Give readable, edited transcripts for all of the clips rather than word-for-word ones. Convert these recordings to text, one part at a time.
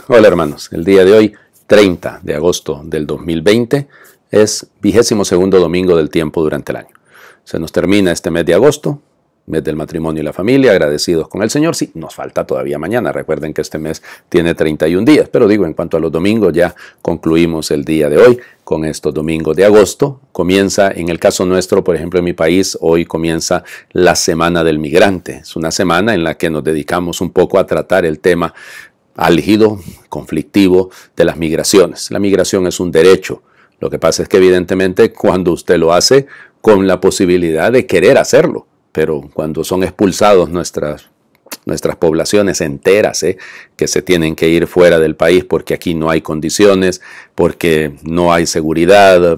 Hola hermanos, el día de hoy, 30 de agosto del 2020, es 22º domingo del tiempo durante el año. Se nos termina este mes de agosto, mes del matrimonio y la familia, agradecidos con el Señor. Sí, nos falta todavía mañana, recuerden que este mes tiene 31 días, pero digo, en cuanto a los domingos, ya concluimos el día de hoy con estos domingos de agosto. Comienza, en el caso nuestro, por ejemplo, en mi país, hoy comienza la Semana del Migrante. Es una semana en la que nos dedicamos un poco a tratar el tema álgido, conflictivo de las migraciones. La migración es un derecho. Lo que pasa es que evidentemente cuando usted lo hace con la posibilidad de querer hacerlo, pero cuando son expulsados nuestras poblaciones enteras, que se tienen que ir fuera del país porque aquí no hay condiciones, porque no hay seguridad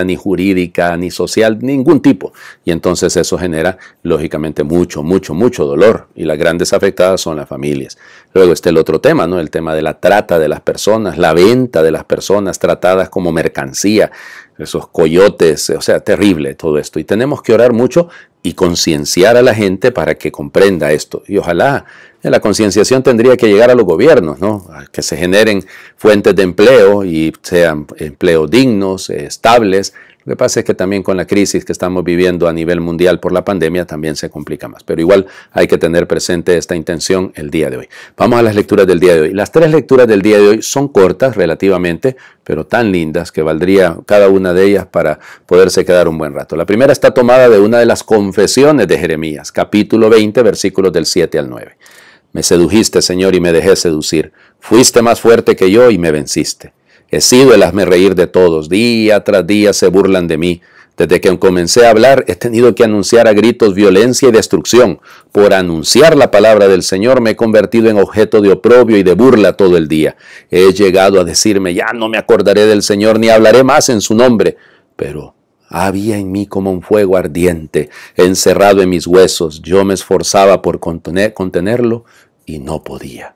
ni jurídica, ni social, ningún tipo. Y entonces eso genera, lógicamente, mucho dolor. Y las grandes afectadas son las familias. Luego está el otro tema, ¿no? El tema de la trata de las personas, la venta de las personas tratadas como mercancía, esos coyotes, o sea, terrible todo esto. Y tenemos que orar mucho y concienciar a la gente para que comprenda esto. Y ojalá la concienciación tendría que llegar a los gobiernos, ¿no? A que se generen fuentes de empleo y sean empleos dignos, estables. Lo que pasa es que también con la crisis que estamos viviendo a nivel mundial por la pandemia también se complica más. Pero igual hay que tener presente esta intención el día de hoy. Vamos a las lecturas del día de hoy. Las 3 lecturas del día de hoy son cortas relativamente, pero tan lindas que valdría cada una de ellas para poderse quedar un buen rato. La primera está tomada de una de las confesiones de Jeremías, capítulo 20, versículos del 7 al 9. Me sedujiste, Señor, y me dejé seducir. Fuiste más fuerte que yo y me venciste. He sido el hazmerreír de todos. Día tras día se burlan de mí. Desde que comencé a hablar, he tenido que anunciar a gritos violencia y destrucción. Por anunciar la palabra del Señor me he convertido en objeto de oprobio y de burla todo el día. He llegado a decirme, ya no me acordaré del Señor ni hablaré más en su nombre. Pero había en mí como un fuego ardiente, encerrado en mis huesos. Yo me esforzaba por contenerlo y no podía.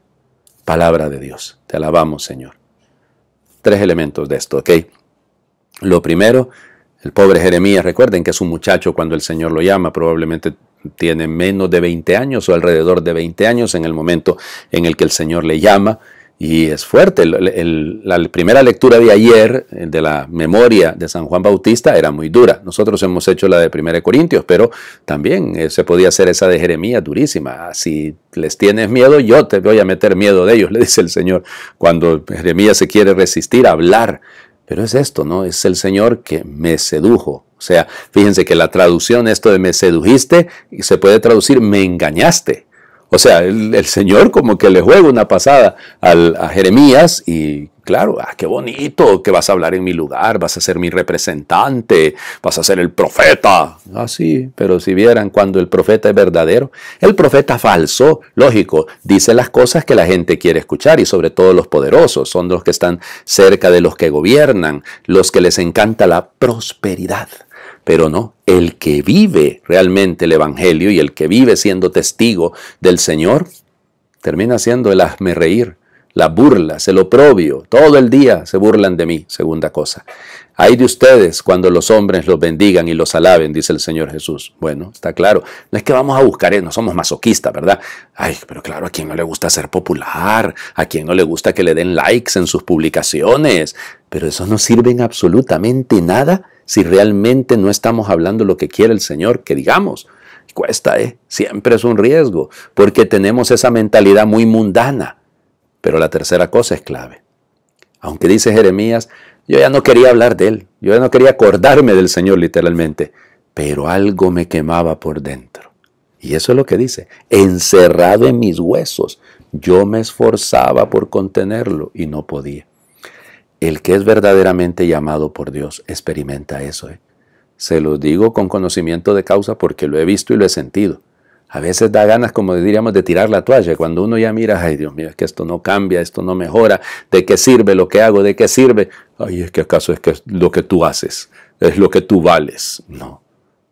Palabra de Dios. Te alabamos, Señor. 3 elementos de esto, ¿ok? Lo primero, el pobre Jeremías, recuerden que es un muchacho cuando el Señor lo llama, probablemente tiene menos de 20 años o alrededor de 20 años en el momento en el que el Señor le llama. Y es fuerte. La primera lectura de ayer, de la memoria de San Juan Bautista, era muy dura. Nosotros hemos hecho la de 1 Corintios, pero también se podía hacer esa de Jeremías durísima. Si les tienes miedo, yo te voy a meter miedo de ellos, le dice el Señor, cuando Jeremías se quiere resistir a hablar. Pero es esto, ¿no? Es el Señor que me sedujo. O sea, fíjense que la traducción, esto de me sedujiste, se puede traducir me engañaste. O sea, el Señor como que le juega una pasada a Jeremías y claro, qué bonito que vas a hablar en mi lugar, vas a ser mi representante, vas a ser el profeta. Sí, pero si vieran cuando el profeta es verdadero, el profeta falso, lógico, dice las cosas que la gente quiere escuchar y sobre todo los poderosos, son los que están cerca de los que gobiernan, los que les encanta la prosperidad. Pero no, el que vive realmente el Evangelio y el que vive siendo testigo del Señor, termina siendo el hazmerreír, las burlas, el oprobio. Todo el día se burlan de mí, segunda cosa. Ay de ustedes cuando los hombres los bendigan y los alaben, dice el Señor Jesús. Bueno, está claro. No es que vamos a buscar, no somos masoquistas, ¿verdad? Ay, pero claro, ¿a quién no le gusta ser popular? ¿A quién no le gusta que le den likes en sus publicaciones? Pero eso no sirve en absolutamente nada si realmente no estamos hablando lo que quiere el Señor que digamos. Cuesta, siempre es un riesgo, porque tenemos esa mentalidad muy mundana. Pero la tercera cosa es clave. Aunque dice Jeremías, yo ya no quería hablar de él, yo ya no quería acordarme del Señor literalmente, pero algo me quemaba por dentro. Y eso es lo que dice, encerrado en mis huesos, yo me esforzaba por contenerlo y no podía. El que es verdaderamente llamado por Dios experimenta eso. Se lo digo con conocimiento de causa porque lo he visto y lo he sentido. A veces da ganas, como diríamos, de tirar la toalla. Cuando uno ya mira, ay Dios mío, es que esto no cambia, esto no mejora. ¿De qué sirve lo que hago? ¿De qué sirve? Ay, es que acaso es que es lo que tú haces, es lo que tú vales. No,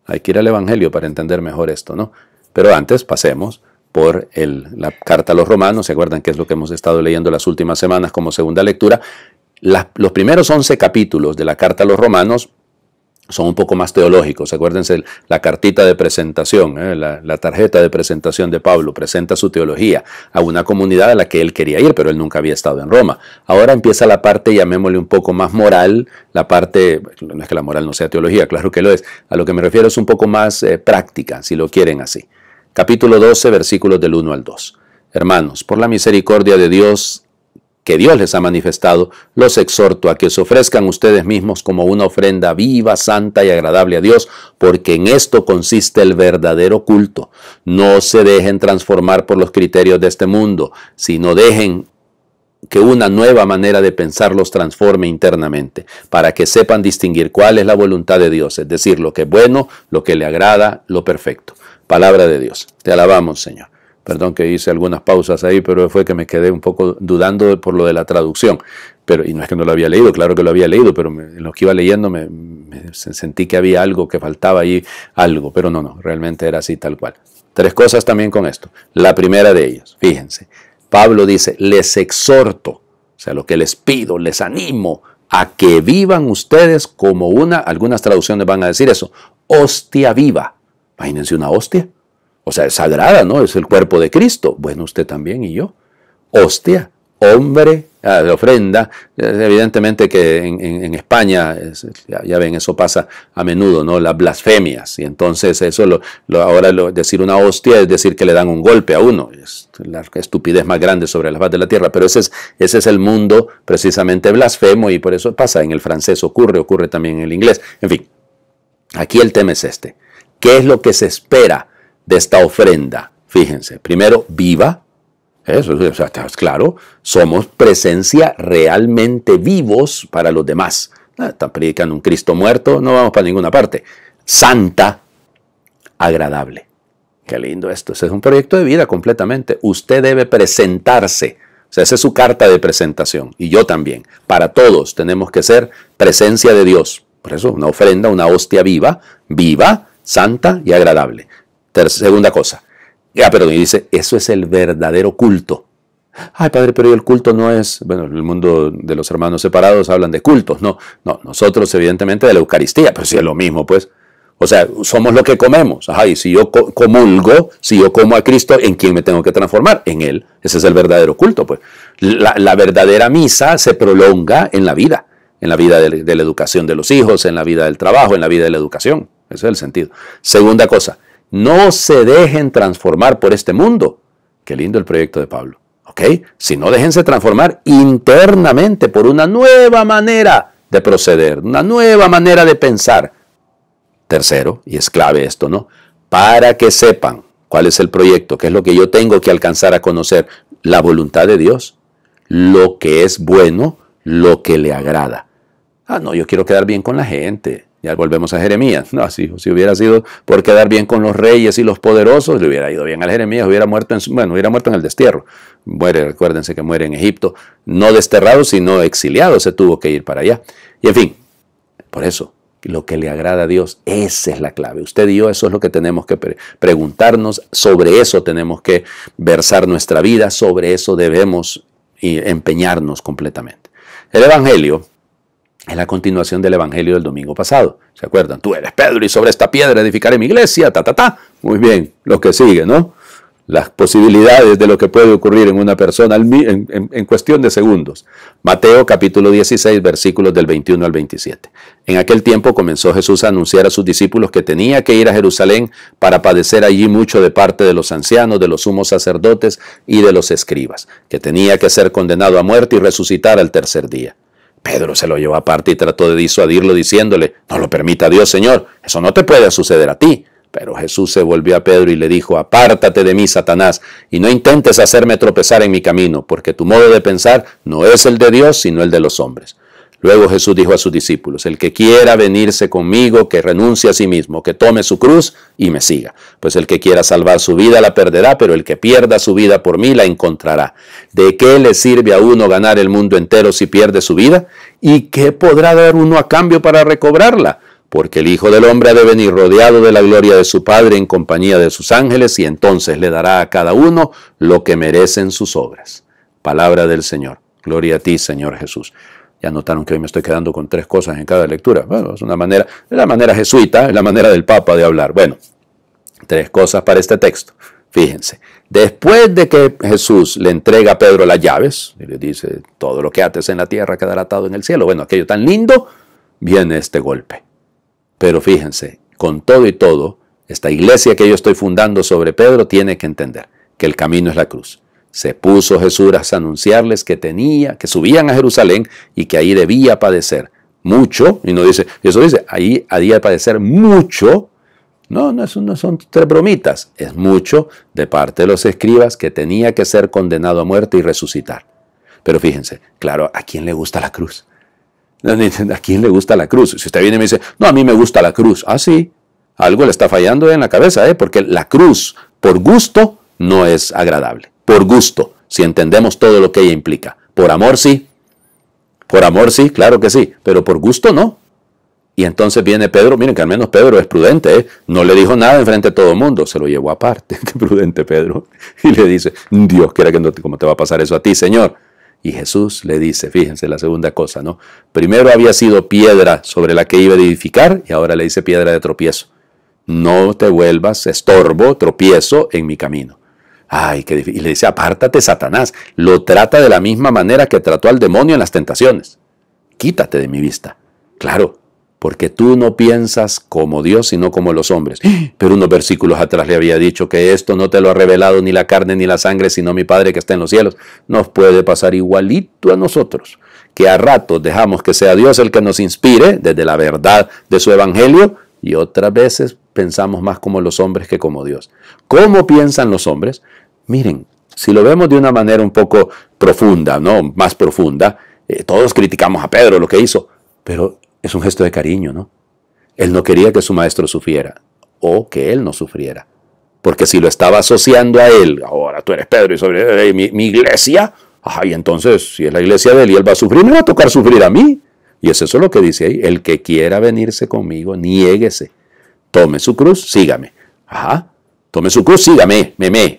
hay que ir al Evangelio para entender mejor esto, ¿no? Pero antes pasemos por la carta a los Romanos. ¿Se acuerdan que es lo que hemos estado leyendo las últimas semanas como segunda lectura? Los primeros 11 capítulos de la carta a los Romanos son un poco más teológicos. Acuérdense la cartita de presentación, la tarjeta de presentación de Pablo, presenta su teología a una comunidad a la que él quería ir, pero él nunca había estado en Roma. Ahora empieza la parte, llamémosle un poco más moral, la parte, no es que la moral no sea teología, claro que lo es, a lo que me refiero es un poco más práctica, si lo quieren así. Capítulo 12, versículos del 1 al 2. Hermanos, por la misericordia de Dios, que Dios les ha manifestado, los exhorto a que se ofrezcan ustedes mismos como una ofrenda viva, santa y agradable a Dios, porque en esto consiste el verdadero culto. No se dejen transformar por los criterios de este mundo, sino dejen que una nueva manera de pensar los transforme internamente, para que sepan distinguir cuál es la voluntad de Dios, es decir, lo que es bueno, lo que le agrada, lo perfecto. Palabra de Dios. Te alabamos, Señor. Perdón que hice algunas pausas ahí, pero fue que me quedé un poco dudando por lo de la traducción. Y no es que no lo había leído, claro que lo había leído, pero en lo que iba leyendo me sentí que había algo, que faltaba ahí algo, pero no, realmente era así tal cual. 3 cosas también con esto. La primera de ellas, fíjense, Pablo dice, les exhorto, o sea, lo que les pido, les animo a que vivan ustedes como algunas traducciones van a decir eso, hostia viva. Imagínense una hostia. O sea, es sagrada, ¿no? Es el cuerpo de Cristo. Bueno, usted también y yo. Hostia, hombre, de ofrenda. Evidentemente que en España, ya ven, eso pasa a menudo, ¿no? Las blasfemias. Y entonces eso, ahora decir una hostia es decir que le dan un golpe a uno. Es la estupidez más grande sobre la faz de la tierra. Pero ese es el mundo precisamente blasfemo y por eso pasa. En el francés ocurre también en el inglés. En fin, aquí el tema es este. ¿Qué es lo que se espera de esta ofrenda? Fíjense, primero, viva. Eso, o sea, claro, somos presencia realmente vivos para los demás. Están predicando un Cristo muerto, no vamos para ninguna parte. Santa, agradable. Qué lindo esto. Ese es un proyecto de vida completamente. Usted debe presentarse. O sea, esa es su carta de presentación. Y yo también. Para todos tenemos que ser presencia de Dios. Por eso, una ofrenda, una hostia viva, santa y agradable. Segunda cosa. Perdón, y dice, eso es el verdadero culto. Ay, padre, pero el culto no es... Bueno, en el mundo de los hermanos separados hablan de cultos. No, nosotros evidentemente de la Eucaristía, pero sí es lo mismo, pues. O sea, somos lo que comemos. Ajá, y si yo comulgo, si yo como a Cristo, ¿en quién me tengo que transformar? En Él. Ese es el verdadero culto, pues. La verdadera misa se prolonga en la vida de la educación de los hijos, en la vida del trabajo, en la vida de la educación. Ese es el sentido. Segunda cosa, no se dejen transformar por este mundo. Qué lindo el proyecto de Pablo. ¿Ok? Sino déjense transformar internamente por una nueva manera de proceder, una nueva manera de pensar. Tercero, y es clave esto, ¿no? Para que sepan cuál es el proyecto, qué es lo que yo tengo que alcanzar a conocer, la voluntad de Dios, lo que es bueno, lo que le agrada. No, yo quiero quedar bien con la gente. Ya volvemos a Jeremías. No, si hubiera sido por quedar bien con los reyes y los poderosos, le hubiera ido bien a Jeremías, hubiera muerto en el destierro. Recuérdense que muere en Egipto, no desterrado, sino exiliado, se tuvo que ir para allá. Y en fin, por eso, lo que le agrada a Dios, esa es la clave. Usted y yo, eso es lo que tenemos que preguntarnos, sobre eso tenemos que versar nuestra vida, sobre eso debemos empeñarnos completamente. El Evangelio es la continuación del Evangelio del domingo pasado. ¿Se acuerdan? Tú eres Pedro y sobre esta piedra edificaré mi iglesia, Muy bien, lo que sigue, ¿no? Las posibilidades de lo que puede ocurrir en una persona en cuestión de segundos. Mateo capítulo 16, versículos del 21 al 27. En aquel tiempo comenzó Jesús a anunciar a sus discípulos que tenía que ir a Jerusalén para padecer allí mucho de parte de los ancianos, de los sumos sacerdotes y de los escribas, que tenía que ser condenado a muerte y resucitar al tercer día. Pedro se lo llevó aparte y trató de disuadirlo diciéndole, no lo permita Dios, Señor, eso no te puede suceder a ti. Pero Jesús se volvió a Pedro y le dijo, apártate de mí, Satanás, y no intentes hacerme tropezar en mi camino, porque tu modo de pensar no es el de Dios, sino el de los hombres. Luego Jesús dijo a sus discípulos, el que quiera venirse conmigo, que renuncie a sí mismo, que tome su cruz y me siga. Pues el que quiera salvar su vida la perderá, pero el que pierda su vida por mí la encontrará. ¿De qué le sirve a uno ganar el mundo entero si pierde su vida? ¿Y qué podrá dar uno a cambio para recobrarla? Porque el Hijo del Hombre ha de venir rodeado de la gloria de su Padre en compañía de sus ángeles, y entonces le dará a cada uno lo que merecen sus obras. Palabra del Señor. Gloria a ti, Señor Jesús. Ya notaron que hoy me estoy quedando con 3 cosas en cada lectura. Bueno, es la manera jesuita, es la manera del Papa de hablar. Bueno, 3 cosas para este texto. Fíjense, después de que Jesús le entrega a Pedro las llaves, y le dice, todo lo que ates en la tierra quedará atado en el cielo. Bueno, aquello tan lindo, viene este golpe. Pero fíjense, con todo y todo, esta iglesia que yo estoy fundando sobre Pedro tiene que entender que el camino es la cruz. Se puso Jesús a anunciarles que subían a Jerusalén y que ahí debía padecer mucho. Y no dice, eso dice, ahí había de padecer mucho. No son 3 bromitas. Es mucho de parte de los escribas que tenía que ser condenado a muerte y resucitar. Pero fíjense, claro, ¿a quién le gusta la cruz? ¿A quién le gusta la cruz? Si usted viene y me dice, no, a mí me gusta la cruz. Ah, sí, algo le está fallando en la cabeza, porque la cruz, por gusto, no es agradable. Por gusto, si entendemos todo lo que ella implica. Por amor sí, claro que sí, pero por gusto no. Y entonces viene Pedro, miren que al menos Pedro es prudente, no le dijo nada enfrente de todo el mundo, se lo llevó aparte, qué prudente Pedro, y le dice, Dios quiera que no, ¿cómo te va a pasar eso a ti, Señor? Y Jesús le dice, fíjense la segunda cosa, ¿no? Primero había sido piedra sobre la que iba a edificar y ahora le dice piedra de tropiezo. No te vuelvas estorbo, tropiezo en mi camino. Ay, qué difícil. Y le dice, apártate, Satanás. Lo trata de la misma manera que trató al demonio en las tentaciones. Quítate de mi vista. Claro, porque tú no piensas como Dios, sino como los hombres. Pero unos versículos atrás le había dicho que esto no te lo ha revelado ni la carne ni la sangre, sino mi Padre que está en los cielos. Nos puede pasar igualito a nosotros, que a ratos dejamos que sea Dios el que nos inspire desde la verdad de su evangelio y otras veces pensamos más como los hombres que como Dios. ¿Cómo piensan los hombres? Miren, si lo vemos de una manera un poco profunda, ¿no? Más profunda, todos criticamos a Pedro lo que hizo, pero es un gesto de cariño, ¿no? Él no quería que su maestro sufriera o que él no sufriera, porque si lo estaba asociando a él, ahora tú eres Pedro y sobre mi iglesia, y entonces si es la iglesia de él y él va a sufrir, me va a tocar sufrir a mí. Y es eso lo que dice ahí, el que quiera venirse conmigo, niéguese, tome su cruz, sígame. Tome su cruz, sígame,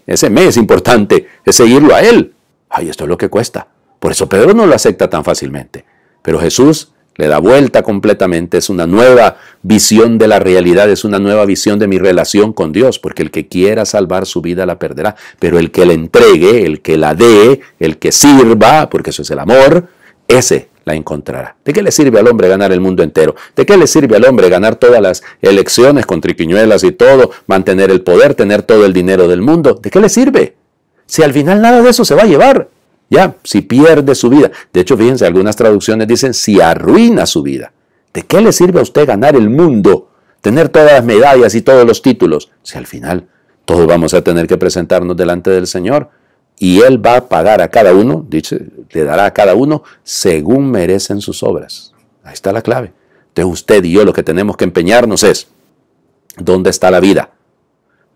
ese me es importante, es seguirlo a él. Esto es lo que cuesta. Por eso Pedro no lo acepta tan fácilmente. Pero Jesús le da vuelta completamente, es una nueva visión de la realidad, es una nueva visión de mi relación con Dios, porque el que quiera salvar su vida la perderá, pero el que la entregue, el que la dé, el que sirva, porque eso es el amor, ese la encontrará. ¿De qué le sirve al hombre ganar el mundo entero? ¿De qué le sirve al hombre ganar todas las elecciones con triquiñuelas y todo, mantener el poder, tener todo el dinero del mundo? ¿De qué le sirve? Si al final nada de eso se va a llevar. Ya, si pierde su vida. De hecho, fíjense, algunas traducciones dicen si arruina su vida. ¿De qué le sirve a usted ganar el mundo? Tener todas las medallas y todos los títulos. Si al final todos vamos a tener que presentarnos delante del Señor. Y Él va a pagar a cada uno, dice, le dará a cada uno según merecen sus obras. Ahí está la clave. Entonces usted y yo lo que tenemos que empeñarnos es, ¿dónde está la vida?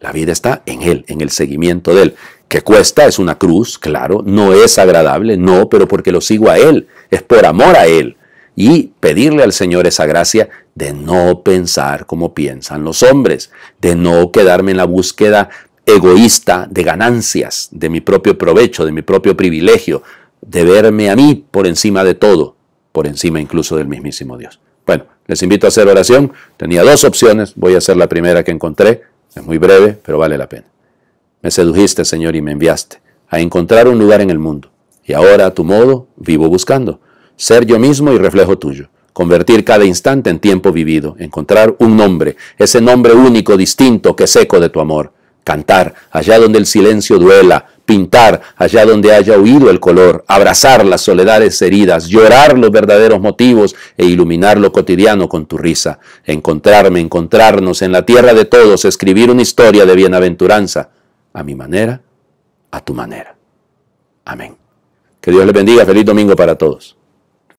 La vida está en Él, en el seguimiento de Él. ¿Qué cuesta? Es una cruz, claro, no es agradable, no, pero porque lo sigo a Él, es por amor a Él. Y pedirle al Señor esa gracia de no pensar como piensan los hombres, de no quedarme en la búsqueda egoísta de ganancias, de mi propio provecho, de mi propio privilegio, de verme a mí por encima de todo, por encima incluso del mismísimo Dios. Bueno, les invito a hacer oración. Tenía 2 opciones, voy a hacer la primera que encontré, es muy breve, pero vale la pena. Me sedujiste, Señor, y me enviaste a encontrar un lugar en el mundo, y ahora a tu modo vivo buscando, ser yo mismo y reflejo tuyo. Convertir cada instante en tiempo vivido, encontrar un nombre, ese nombre único, distinto, que es eco de tu amor. Cantar allá donde el silencio duela, pintar allá donde haya huido el color, abrazar las soledades heridas, llorar los verdaderos motivos e iluminar lo cotidiano con tu risa. Encontrarnos en la tierra de todos, escribir una historia de bienaventuranza, a mi manera, a tu manera. Amén. Que Dios les bendiga. Feliz domingo para todos.